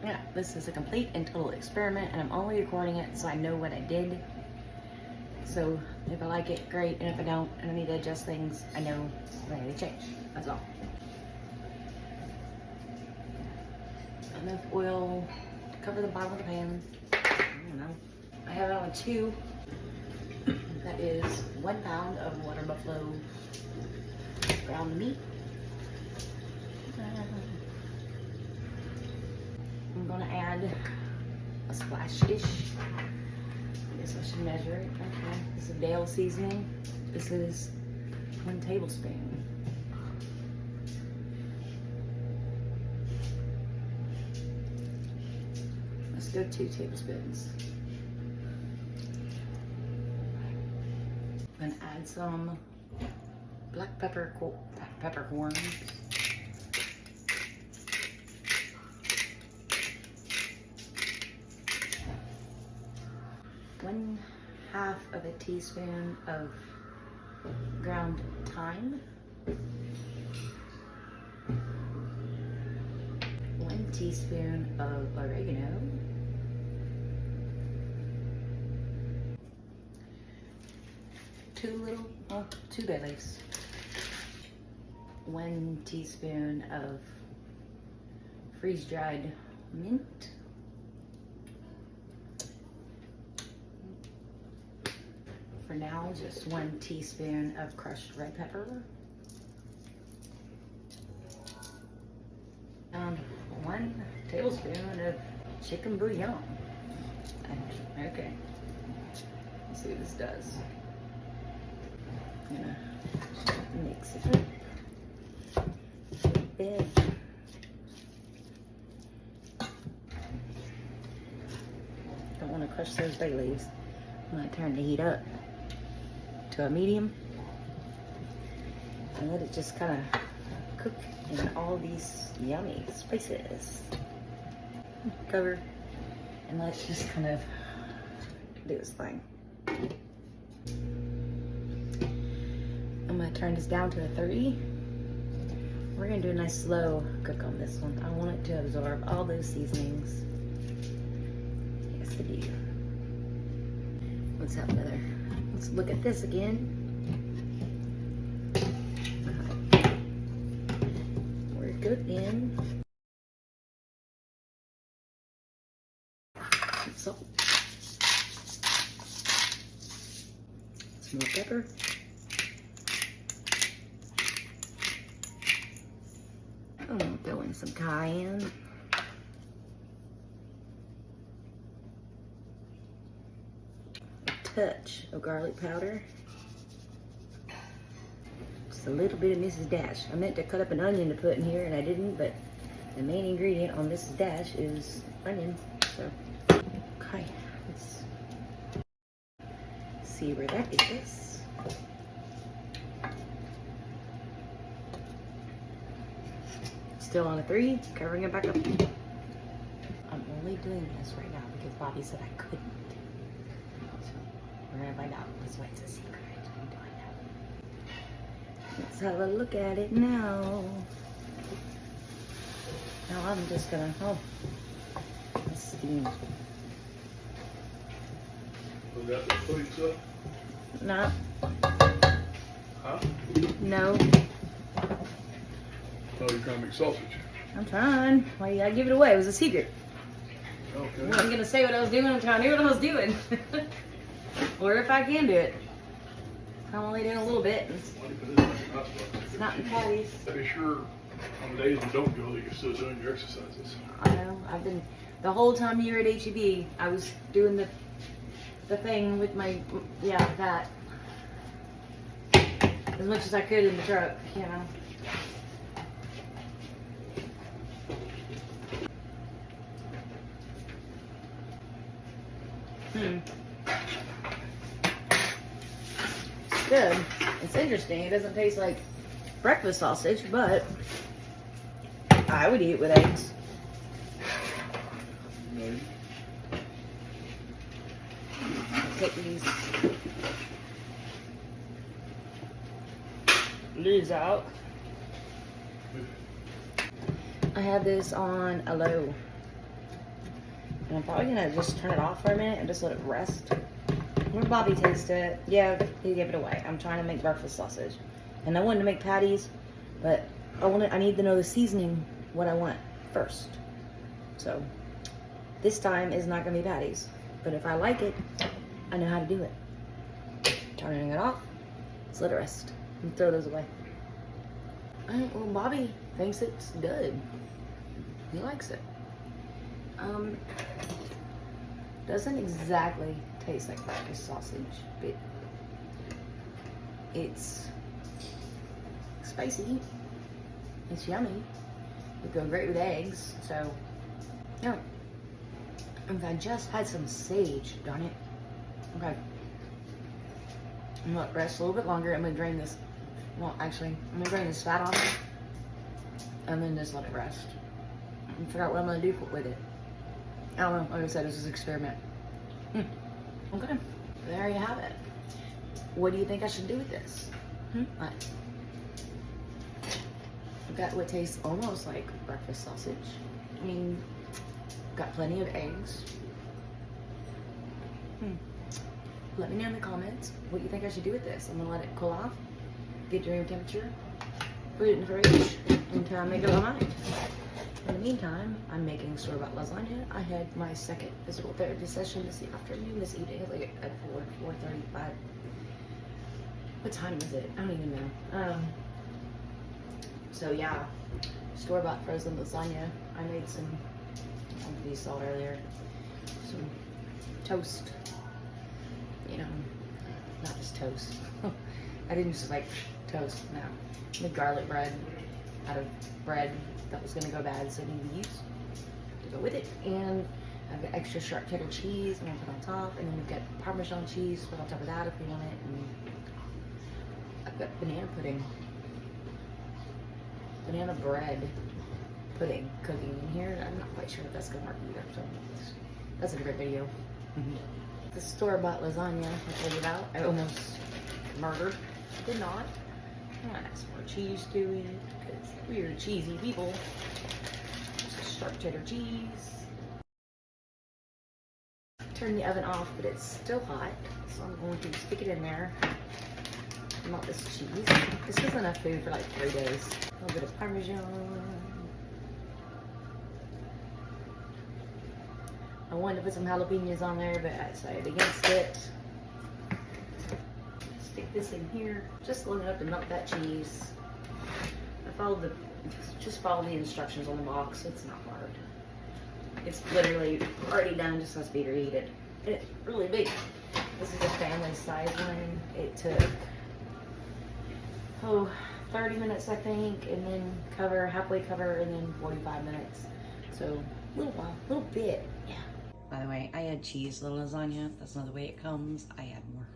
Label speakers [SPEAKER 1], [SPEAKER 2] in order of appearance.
[SPEAKER 1] Yeah, this is a complete and total experiment, and I'm only recording it so I know what I did. So if I like it, great, and if I don't, and I need to adjust things, I know what I need to change. That's all. Enough oil to cover the bottom of the pan. I don't know. I have it on 2. That is 1 pound of water buffalo ground meat. I'm gonna add a splash-ish. I guess I should measure it. Okay, this is Dale seasoning. This is 1 tablespoon. Let's go 2 tablespoons. I'm gonna add some black peppercorns. ½ of a teaspoon of ground thyme. 1 teaspoon of oregano. 2 bay leaves. 1 teaspoon of freeze-dried mint. For now, just 1 teaspoon of crushed red pepper. And 1 tablespoon of chicken bouillon. Okay, let's see what this does. I'm gonna mix it up. Big. Don't want to crush those bay leaves. I'm gonna turn the heat up to a medium and let it just kind of cook in all these yummy spices. Cover and let it just kind of do its thing. I'm gonna turn this down to a 3. We're gonna do a nice slow cook on this one. I want it to absorb all those seasonings. Yes, I do. Let's have another. Let's look at this again. We're cooking. Salt. Some more pepper. I'm gonna throw in some cayenne. Touch of garlic powder. Just a little bit of Mrs. Dash. I meant to cut up an onion to put in here and I didn't, but the main ingredient on Mrs. Dash is onion. So, okay, let's see where that gets us. Still on a 3, covering it back up. I'm only doing this right now because Bobby said I couldn't. We're gonna find out. That's why it's a secret. I'm doing that. Let's have a look at it now. Now I'm just gonna, steam.
[SPEAKER 2] Was that the plates up?
[SPEAKER 1] No.
[SPEAKER 2] Huh?
[SPEAKER 1] No.
[SPEAKER 2] Oh, you're trying to make sausage.
[SPEAKER 1] I'm trying. Why you gotta give it away? It was a secret.
[SPEAKER 2] Okay.
[SPEAKER 1] I wasn't gonna say what I was doing. I'm trying to do what I was doing. Or if I can do it. I'm only doing a little bit. It's not in patties.
[SPEAKER 2] Be sure on the days you don't go that you're still doing your exercises.
[SPEAKER 1] I know. I've been, the whole time you were at HEB, I was doing the thing with my, that. As much as I could in the truck, you know. It's good. It's interesting. It doesn't taste like breakfast sausage, but I would eat it with eggs.
[SPEAKER 2] Maybe.
[SPEAKER 1] Take these leaves out. I have this on a low. And I'm probably gonna just turn it off for a minute and just let it rest. When Bobby tasted it, yeah, he gave it away. I'm trying to make breakfast sausage. And I wanted to make patties, but I need to know the seasoning, what I want first. So this time is not gonna be patties. But if I like it, I know how to do it. Turning it off, let's let it rest. And throw those away. Alright, well Bobby thinks it's good. He likes it. Doesn't exactly taste like breakfast sausage, but it's spicy. It's yummy. It would go great with eggs. So, yeah. And I just had some sage, darn it. Okay. I'm gonna let it rest a little bit longer. I'm gonna drain this. Well, actually, I'm gonna drain this fat off, and then just let it rest. And figure out what I'm gonna do with it. I don't know. Like I said, this is an experiment. Okay. There you have it. What do you think I should do with this? What? I've got what tastes almost like breakfast sausage. I mean, got plenty of eggs. Let me know in the comments what you think I should do with this. I'm gonna let it cool off, get to room temperature, put it in the fridge until I make up my mind. In the meantime, I'm making store-bought lasagna. I had my second physical therapy session this afternoon, this evening, like at 4:35. What time is it? I don't even know. So yeah, store-bought frozen lasagna. I made some, you saw earlier, some toast. You know, not just toast. I didn't just like toast, no. I made garlic bread out of bread that was gonna go bad, so I need these to go with it. And I've got extra sharp cheddar cheese I'm gonna put on top, and then we've got Parmesan cheese put on top of that if we want it. And I've got banana pudding, banana bread pudding cooking in here. I'm not quite sure if that's gonna work either, so that's a great video. The store-bought lasagna I told you about, I almost murdered. Did not. I'm gonna add some more cheese to it because we're cheesy people. Just sharp cheddar cheese. Turn the oven off, but it's still hot, so I'm going to stick it in there. Not this cheese. This is enough food for like 3 days. A little bit of Parmesan. I wanted to put some jalapenos on there, but I decided against it. Stick this in here, just long enough to melt that cheese. Just follow the instructions on the box. It's not hard. It's literally already done, just has to be reheated. It's really big. This is a family size one. It took 30 minutes I think, and then halfway cover, and then 45 minutes. So a little while, a little bit, yeah. By the way, I add cheese to the lasagna. That's not the way it comes. I add more.